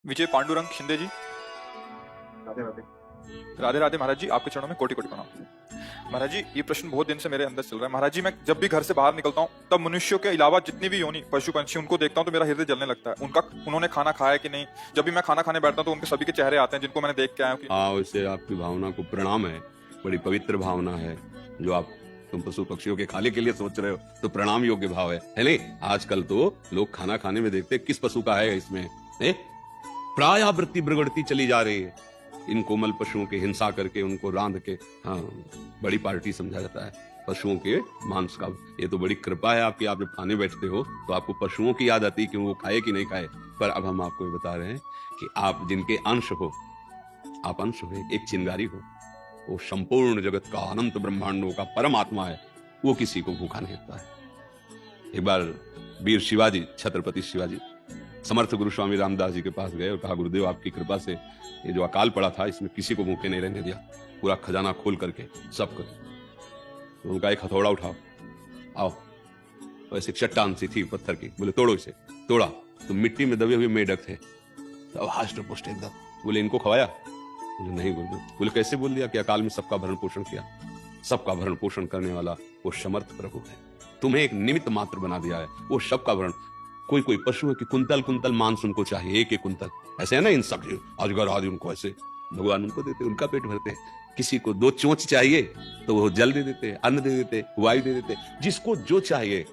विजय पांडुरंग शिंदे जी। राधे राधे। राधे राधे महाराज जी, आपके चरणों में कोटि कोटि प्रणाम। महाराज जी, ये प्रश्न बहुत दिन से मेरे अंदर चल रहा है। महाराज जी, मैं जब भी घर से बाहर निकलता हूँ तब मनुष्यों के अलावा जितनी भी योनि पशु पंछी उनको देखता हूँ तो मेरा हृदय जलने लगता है। उन्होंने खाना खाया कि नहीं, जब भी मैं खाना खाने बैठता हूँ तो उनके सभी के चेहरे आते हैं जिनको मैंने देख के आया हूँ। हाँ, वैसे आपकी भावना को प्रणाम है। बड़ी पवित्र भावना है जो आप तुम पशु पक्षियों के खाने के लिए सोच रहे हो, तो प्रणाम योग्य भाव है नहीं? आजकल तो लोग खाना खाने में देखते किस पशु का है इसमें। प्रायावृत्ति बिगड़ती चली जा रही है। इन कोमल पशुओं की हिंसा करके उनको रांध के हाँ बड़ी पार्टी समझा जाता है पशुओं के मांस का। ये तो बड़ी कृपा है आपकी। आप जब खाने बैठते हो तो आपको पशुओं की याद आती है कि वो खाए कि नहीं खाए। पर अब हम आपको बता रहे हैं कि आप जिनके अंश हो, आप अंश हो, एक चिंगारी हो, वो संपूर्ण जगत का अनंत ब्रह्मांडों का परमात्मा है, वो किसी को भूखा नहीं रखता है। एक बार वीर शिवाजी, छत्रपति शिवाजी समर्थ गुरु स्वामी रामदास जी के पास गए और कहा, गुरुदेव आपकी कृपा से ये जो अकाल पड़ा था इसमें किसी को भूखे नहीं रहने दिया, पूरा खजाना खोल करके सबको। तो उनका एक हथौड़ा उठाओ, आओ। वैसे चट्टान सी थी पत्थर की, बोले तोड़ो इसे। तोड़ा तो मिट्टी में दबे हुए मेढक थे, तो हास्ट पुष्ट एकदम। बोले इनको खवाया? बोले नहीं गुरुदेव। बोले कैसे बोल दिया कि अकाल में सबका भरण पोषण किया? सबका भरण पोषण करने वाला वो समर्थ प्रभु है, तुम्हें एक निमित्त मात्र बना दिया है, वो सबका भरण। कोई कोई पशु है कि कुंतल कुंतल मांस उनको चाहिए, एक एक कुंतल, ऐसे है ना इन सब अजगर आदि, उनको ऐसे भगवान उनको देते, उनका पेट भरते हैं। किसी को 2 चोंच चाहिए तो वो जल दे देते, अन्न दे देते, वायु दे देते, जिसको जो चाहिए।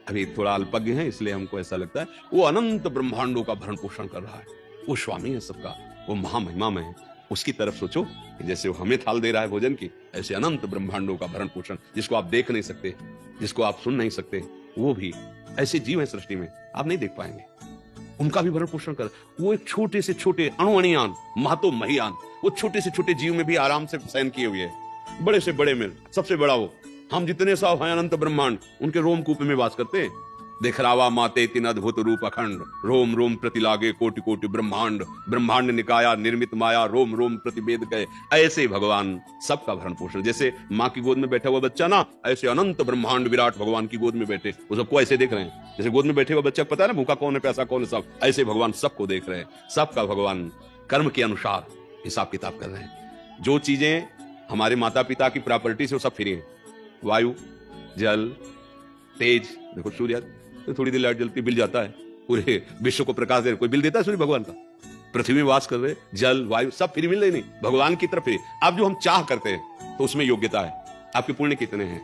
अभी थोड़ा अल्पज्ञ है इसलिए हमको ऐसा लगता है वो अनंत ब्रह्मांडों का भरण पोषण कर रहा है, वो स्वामी है सबका, वो महामहिमा में है। उसकी तरफ सोचो कि जैसे वो हमें थाल दे रहा है भोजन की, ऐसे अनंत ब्रह्मांडों का भरण पोषण, जिसको आप देख नहीं सकते, जिसको आप सुन नहीं सकते, वो भी ऐसे जीव है सृष्टि में आप नहीं देख पाएंगे, उनका भी भरण पोषण कर। वो एक छोटे से छोटे अणुअणियान महतो महियान, वो छोटे से छोटे जीव में भी आराम से शयन किए हुए है। बड़े से बड़े में सबसे बड़ा वो, हम जितने सब हैं अनंत ब्रह्मांड, उनके रोम कूप में वास करते हैं। दिखरावा माते तीन अद्भुत रूप अखंड, रोम रोम प्रति लागे कोटि कोटि ब्रह्मांड, ब्रह्मांड निकाया निर्मित माया, रोम रोम प्रतिवेद गए। ऐसे भगवान सबका भरण पोषण, जैसे माँ की गोद में बैठा हुआ बच्चा ना, ऐसे अनंत ब्रह्मांड विराट भगवान की गोद में बैठे, वो सबको ऐसे देख रहे हैं जैसे गोद में बैठे हुआ बच्चा को पता है ना भूखा कौन है, प्यासा कौन है, सब ऐसे भगवान सबको देख रहे हैं। सबका भगवान कर्म के अनुसार हिसाब किताब कर रहे हैं। जो चीजें हमारे माता पिता की प्रॉपर्टी से वो सब फ्री है। वायु, जल, तेज, देखो सूर्य, तो थोड़ी देर लाइट जलती बिल जाता है, पूरे विश्व को प्रकाश दे, कोई बिल देता है सूर्य भगवान का? पृथ्वी में वास कर रहे, जल वायु सब फ्री मिल रही नहीं, भगवान की तरफ फ्री। अब जो हम चाह करते हैं तो उसमें योग्यता है। आपके पुण्य कितने हैं,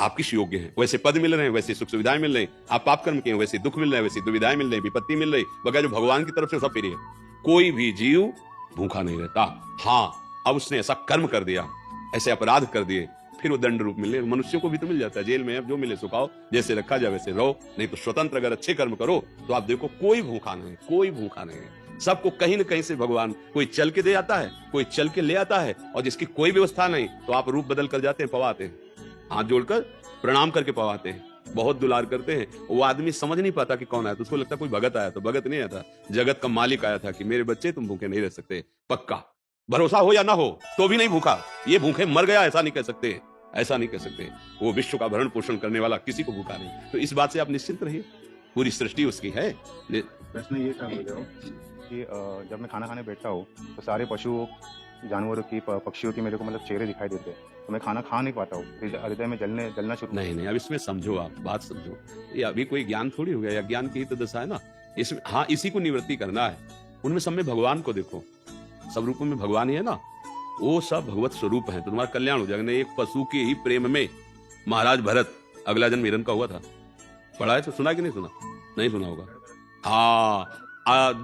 आप किस योग्य हैं, वैसे पद मिल रहे हैं, वैसे सुख सुविधाएं मिल रही। आप पाप कर्म किए वैसे दुख मिल रहे हैं, वैसे दुविधाएं मिल रही, विपत्ति मिल रही, वगैरह। जो भगवान की तरफ से सब फ्री है, कोई भी जीव भूखा नहीं रहता। हाँ, अब उसने ऐसा कर्म कर दिया, ऐसे अपराध कर दिए, फिर वो दंड रूप मिले। मनुष्यों को भी तो मिल जाता है जेल में, अब जो मिले सुखाओ, जैसे रखा जाए वैसे रहो, नहीं तो स्वतंत्र अगर अच्छे कर्म करो तो आप देखो कोई भूखा नहीं, कोई भूखा नहीं। सबको कहीं न कहीं से भगवान कोई चल के दे आता है, कोई चल के ले आता है, और जिसकी कोई व्यवस्था नहीं तो आप रूप बदल कर जाते हैं, पवाते हैं, हाथ जोड़कर प्रणाम करके पवाते हैं, बहुत दुलार करते हैं। वो आदमी समझ नहीं पाता कि कौन आया, तो उसको लगता कोई भगत आया, तो भगत नहीं आया था, जगत का मालिक आया था कि मेरे बच्चे तुम भूखे नहीं रह सकते। पक्का भरोसा हो या ना हो तो भी नहीं भूखा, ये भूखे मर गया ऐसा नहीं कह सकते, ऐसा नहीं कह सकते। वो विश्व का भरण पोषण करने वाला, किसी को भूखा नहीं। तो इस बात से आप निश्चिंत रहिए, पूरी सृष्टि उसकी है। प्रश्न ये था कि जब मैं खाना खाने बैठता हूँ तो सारे पशुओं, जानवरों की, पक्षियों की मेरे को मतलब चेहरे दिखाई देते हैं, तो मैं खाना खा नहीं पाता हूँ, हृदय में जलना शुरू। नहीं, अब इसमें समझो, आप बात समझो, ये अभी कोई ज्ञान थोड़ी हो गया, या ज्ञान की ही तो दशा है ना इसमें। हाँ, इसी को निवृत्ति करना है। उनमें सब में भगवान को देखो, सब रूपों में भगवान ही है ना, वो सब भगवत स्वरूप है, तो तुम्हारा कल्याण हो जाएगा। एक पशु के ही प्रेम में महाराज भरत अगला जन्म हिरण का हुआ था, पढ़ा है तो सुना कि नहीं सुना? नहीं सुना होगा। हाँ,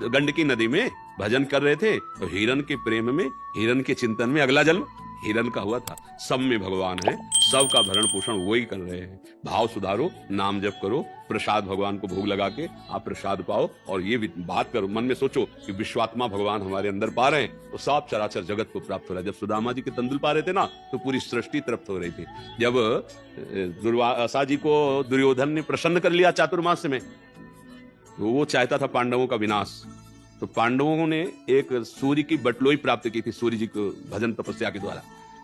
गंडकी नदी में भजन कर रहे थे तो हिरण के प्रेम में, हिरण के चिंतन में अगला जन्म हिरण का हुआ था। सब में भगवान है, सबका भरण पोषण वही कर रहे हैं। भाव सुधारो, नाम जप करो, प्रसाद भगवान को भोग लगा के आप प्रसाद पाओ, और ये भी बात करो, मन में सोचो कि विश्वात्मा भगवान हमारे अंदर पा रहे हैं तो सब चराचर जगत को प्राप्त हो रहा है। जब सुदामा जी के तंदुल पा रहे थे ना, तो पूरी सृष्टि तृप्त हो रही थी। जब दुर्वासा जी को दुर्योधन ने प्रसन्न कर लिया चातुर्मास्य में, तो वो चाहता था पांडवों का विनाश, तो पांडवों ने एक सूर्य की बटलोई प्राप्त की थी, सूर्य जी को भजन तपस्या के द्वारा,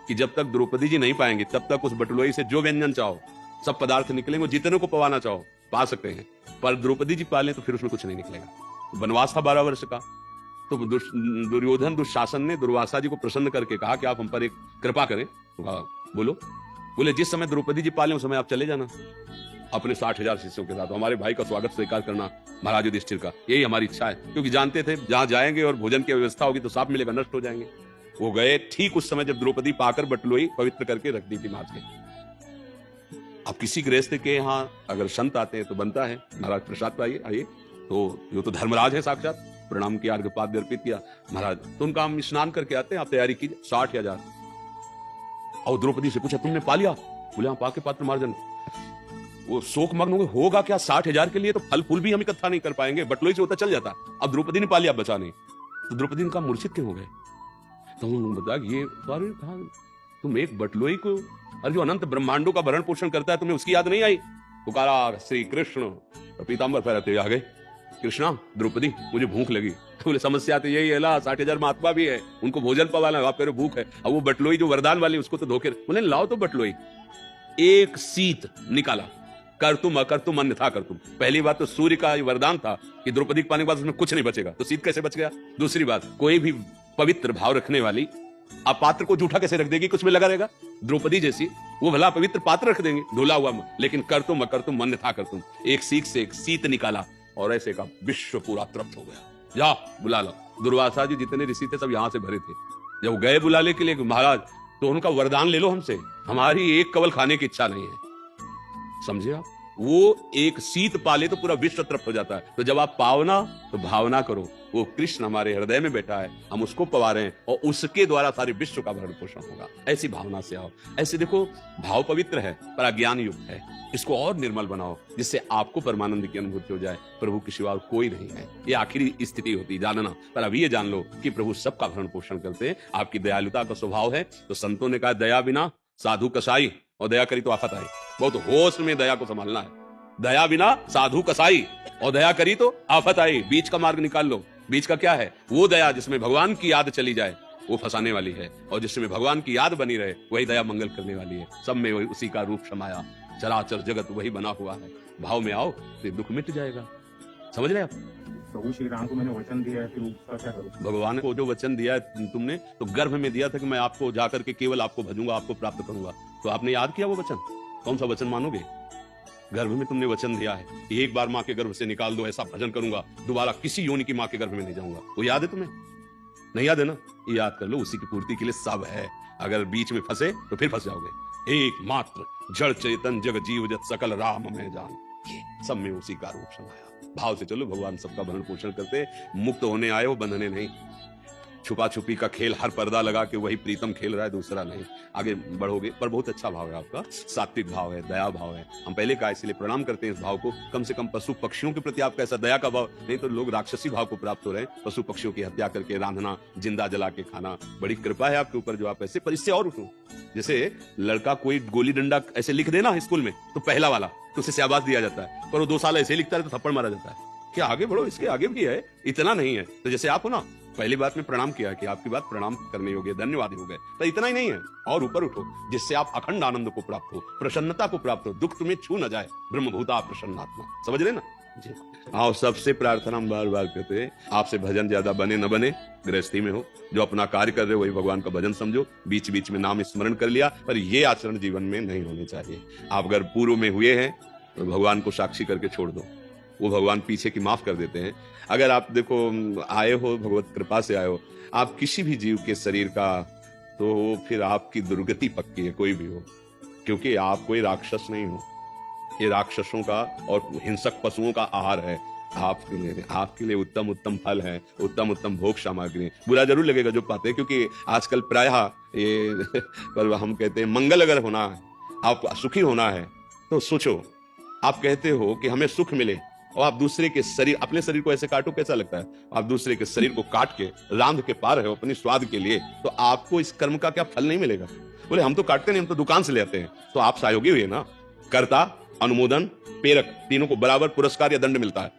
कि जब तक द्रौपदी जी नहीं पाएंगे तब तक उस बटलोई से जो व्यंजन चाहो, सब पदार्थ निकलेंगे, जितने को पवाना चाहो पा सकते हैं, पर द्रौपदी जी पाले तो फिर उसमें कुछ नहीं निकलेगा। वनवास था 12 वर्ष का, तो दुर्योधन दुशासन ने दुर्वासा जी को प्रसन्न करके कहा कि आप हम पर एक कृपा करें। तो कहा, बोलो। बोले जिस समय द्रौपदी जी पाले उस समय आप चले जाना अपने 60,000 शिष्यों के साथ, हमारे भाई का स्वागत स्वीकार करना महाराज युधिष्ठिर का, यही हमारी इच्छा है। क्योंकि जानते थे जहां जाएंगे और भोजन की व्यवस्था होगी तो साफ मिलेगा, नष्ट हो जाएंगे। वो गए ठीक उस समय जब द्रौपदी पाकर बटलोई पवित्र करके रख दी थी माज के। अब किसी गृहस्थ के यहाँ अगर संत आते हैं तो बनता है महाराज प्रसाद पाइए, आइए। तो ये तो धर्मराज है साक्षात, प्रणाम किया, अर्घ्यपाद्य अर्पित किया महाराज। तो उनका हम स्नान करके आते हैं, आप तैयारी कीजिए। 60,000। और द्रौपदी से पूछा तुमने पा लिया? बोले हाँ, पाके पात्र मार्जन। वो शोक मग्न होगा क्या? 60,000 के लिए तो फल फूल भी हम इकट्ठा नहीं कर पाएंगे, बटलोई से होता चल जाता। अब द्रौपदी ने पा लिया, बचा नहीं। तो द्रौपदी ने कहा मूर्छित क्यों हो गए? तो उन्होंने बताया ये कहा तुम एक बटलोई को, अरे जो अनंत ब्रह्मांडों का भरण पोषण करता है, तुम्हें उसकी याद नहीं आई? पुकारा श्री कृष्ण, पीताम्बर फहराते आ गए। कृष्णा, द्रौपदी मुझे भूख लगी। बोले समस्या तो यही है ला, 60,000 महात्मा भी है, उनको भोजन पवाना, आप कह रहे भूख है। अब वो बटलोई जो वरदान वाली उसको तो धोखे। बोले लाओ तो बटलोई। एक सीत निकाला, कर तुम अकर तुम अन्यथा कर तुम। पहली बात तो सूर्य का वरदान था कि द्रौपदी के पाने के बाद उसमें कुछ नहीं बचेगा, तो सीत कैसे बच गया? दूसरी बात, कोई भी पवित्र भाव रखने वाली आप पात्र को जूठा कैसे रख देगी? कुछ में लगा रहेगा। द्रौपदी जैसी वो भला पवित्र पात्र रख देंगे धुला हुआ, लेकिन कर तुम अकर तुम अन्यथा कर तुम। एक सीख से एक सीत निकाला और ऐसे का विश्व पूरा तृप्त हो गया। जा बुला लो। दुर्वासा जी जितने ऋषि थे सब यहां से भरे थे। जब गए बुलाने के लिए महाराज, तो उनका वरदान ले लो हमसे, हमारी एक कवल खाने की इच्छा नहीं है। समझे आप? वो एक सीत पाले तो पूरा विश्व तृप्त हो जाता है। तो जब आप पावना तो भावना करो, वो कृष्ण हमारे हृदय में बैठा है, हम उसको पवा रहे हैं और उसके द्वारा सारे विश्व का भरण पोषण होगा। ऐसी भावना से आओ। ऐसे देखो, भाव पवित्र है पर अज्ञान युक्त है, इसको और निर्मल बनाओ जिससे आपको परमानंद की अनुभूति हो जाए। प्रभु के सिवा कोई नहीं है, ये आखिरी स्थिति होती है जानना। पर अभी ये जान लो कि प्रभु सबका भरण पोषण करते हैं। आपकी दयालुता का स्वभाव है, तो संतों ने कहा दया बिना साधु कसाई, और दया करी तो आफत आई। बहुत होश में दया को संभालना है। दया बिना साधु कसाई, और दया करी तो आफत आई। बीच का मार्ग निकाल लो। बीच का क्या है? वो दया जिसमें भगवान की याद चली जाए, वो फंसाने वाली है, और जिसमें भगवान की याद बनी रहे वही दया मंगल करने वाली है। सब में वही उसी का रूप समाया, चराचर जगत वही बना हुआ है। भाव में आओ तो दुख मिट जाएगा। समझ रहे आप? प्रभु श्री राम को मैंने वचन दिया है, फिर उसका क्या करूं? भगवान को जो वचन दिया है तुमने, तो गर्भ में दिया था कि मैं आपको जाकर के केवल आपको भजूंगा, आपको प्राप्त करूंगा। तो आपने याद किया वो वचन? कौन सा वचन मानोगे? गर्भ में तुमने वचन दिया है, एक बार माँ के गर्भ से निकाल दो, ऐसा भजन करूंगा, दोबारा किसी योनि की माँ के गर्भ में नहीं जाऊंगा। वो याद है तुम्हें? नहीं याद है ना? ये याद कर लो, उसी की पूर्ति के लिए सब है। अगर बीच में फंसे तो फिर फंस जाओगे। एकमात्र जड़ चेतन जग जीव जत सकल राम में जान, ये सब में उसी का रूप समाया। भाव से चलो, भगवान सबका भरण पोषण करते। मुक्त होने आए हो, बंधने नहीं। छुपा छुपी का खेल, हर पर्दा लगा के वही प्रीतम खेल रहा है, दूसरा नहीं। आगे बढ़ोगे। पर बहुत अच्छा भाव है आपका, सात्विक भाव है, दया भाव है। हम पहले कहा, इसलिए प्रणाम करते हैं इस भाव को। कम से कम पशु पक्षियों के प्रति आपका ऐसा दया का भाव नहीं, तो लोग राक्षसी भाव को प्राप्त हो रहे हैं। पशु पक्षियों की हत्या करके रांधना, जिंदा जला के खाना, बड़ी कृपा है आपके ऊपर जो आप ऐसे। पर इससे और उठो, जैसे लड़का कोई गोली डंडा ऐसे लिख देना स्कूल में, तो पहला वाला तो उसे शाबाश दिया जाता है, पर वो 2 साल ऐसे लिखता है तो थप्पड़ मारा जाता है। क्या आगे बढ़ो, इसके आगे भी है, इतना नहीं है। तो जैसे आप हो ना, पहली बात में प्रणाम किया कि आपकी बात प्रणाम करने योग्य, धन्यवाद हो गए, तो इतना ही नहीं है, और ऊपर उठो जिससे आप अखंड आनंद को प्राप्त हो, प्रसन्नता को प्राप्त हो, दुख तुम्हें छू न जाए। ब्रह्मभूता प्रसन्नात्मा, समझ रहे ना जी? आओ, सबसे प्रार्थना हम बार बार कहते हैं, आपसे भजन ज्यादा बने न बने, गृहस्थी में हो, जो अपना कार्य कर रहे हो वही भगवान का भजन समझो। बीच बीच में नाम स्मरण कर लिया, पर ये आचरण जीवन में नहीं होने चाहिए। आप अगर पूर्व में हुए हैं तो भगवान को साक्षी करके छोड़ दो, वो भगवान पीछे की माफ कर देते हैं। अगर आप देखो आए हो, भगवत कृपा से आए हो आप किसी भी जीव के शरीर का, तो फिर आपकी दुर्गति पक्की है, कोई भी हो, क्योंकि आप कोई राक्षस नहीं हो। ये राक्षसों का और हिंसक पशुओं का आहार है। आपके लिए उत्तम उत्तम फल है, उत्तम उत्तम भोग सामग्री। बुरा जरूर लगेगा जो पाते हैं, क्योंकि आजकल प्रायः ये पर हम कहते हैं मंगल अगर होना है, आपको सुखी होना है, तो सोचो, आप कहते हो कि हमें सुख मिले, और आप दूसरे के शरीर, अपने शरीर को ऐसे काटो, कैसा लगता है? आप दूसरे के शरीर को काट के रांध के पा रहे हो अपनी स्वाद के लिए, तो आपको इस कर्म का क्या फल नहीं मिलेगा? बोले हम तो काटते नहीं, हम तो दुकान से ले आते हैं। तो आप सहयोगी हुए ना। कर्ता, अनुमोदन, प्रेरक, तीनों को बराबर पुरस्कार या दंड मिलता है,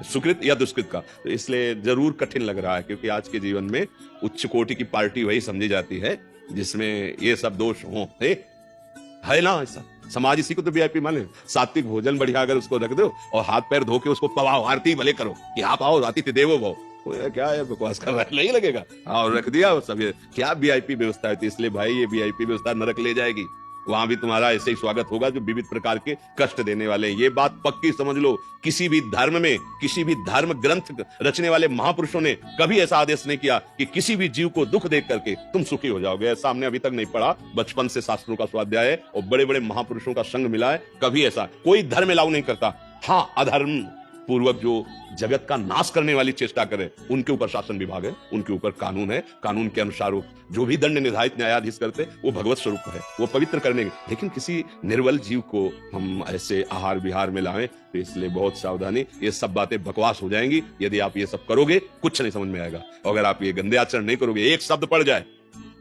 सुकृत या दुष्कृत का। तो इसलिए जरूर कठिन लग रहा है, क्योंकि आज के जीवन में उच्च कोटि की पार्टी वही समझी जाती है जिसमें ये सब दोष हो, है ना? ऐसा समाज इसी को तो वीआईपी माने। सात्विक भोजन बढ़िया अगर उसको रख दो और हाथ पैर धो के उसको पवाओ, आरती भले करो कि आप आओ, आतिथ्य देवो भव, वो क्या है, बकवास कर रहा है, नहीं लगेगा। और रख दिया वो सब। ये क्या वीआईपी व्यवस्था है, इसलिए भाई ये वीआईपी व्यवस्था नरक ले जाएगी। वहां भी तुम्हारा ऐसे ही स्वागत होगा जो विविध प्रकार के कष्ट देने वाले हैं। ये बात पक्की समझ लो। किसी भी धर्म में, किसी भी धर्म ग्रंथ रचने वाले महापुरुषों ने कभी ऐसा आदेश नहीं किया कि किसी भी जीव को दुख देख करके तुम सुखी हो जाओगे। ऐसा हमने अभी तक नहीं पढ़ा। बचपन से शास्त्रों का स्वाध्याय है और बड़े बड़े महापुरुषों का संग मिला है, कभी ऐसा कोई धर्म अलाउ नहीं करता। हाँ, अधर्म पूर्वक जो जगत का नाश करने वाली चेष्टा करे उनके ऊपर शासन विभाग है, उनके ऊपर कानून है। कानून के अनुसार जो भी दंड निर्धारित न्यायाधीश करते वो भगवत स्वरूप है, वो पवित्र करने के। लेकिन किसी निर्बल जीव को हम ऐसे आहार विहार में लाएं तो इसलिए बहुत सावधानी। ये सब बातें बकवास हो जाएंगी यदि आप ये सब करोगे, कुछ नहीं समझ में आएगा। अगर आप ये गंदे आचरण नहीं करोगे, एक शब्द पड़ जाए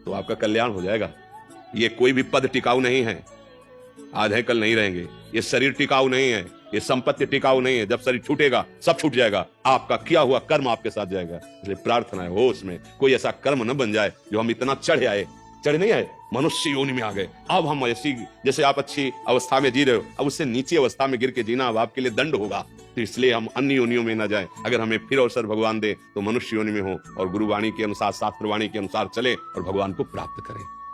तो आपका कल्याण हो जाएगा। ये कोई भी पद टिकाऊ नहीं है, आज है कल नहीं रहेंगे। ये शरीर टिकाऊ नहीं है, ये संपत्ति टिकाऊ नहीं है। जब शरीर छूटेगा सब छूट जाएगा, आपका किया हुआ कर्म आपके साथ जाएगा। इसलिए प्रार्थना है हो उसमें कोई ऐसा कर्म न बन जाए जो हम इतना चढ़ नहीं आए, मनुष्य योनि में आ गए। अब हम ऐसी, जैसे आप अच्छी अवस्था में जी रहे हो, अब उससे नीची अवस्था में गिर के जीना अब आपके लिए दंड होगा। तो इसलिए हम अन्य योनियों में न जाएं। अगर हमें फिर अवसर भगवान दे तो मनुष्य योनि में हो और गुरुवाणी के अनुसार, शास्त्रवाणी के अनुसार चले और भगवान को प्राप्त करें।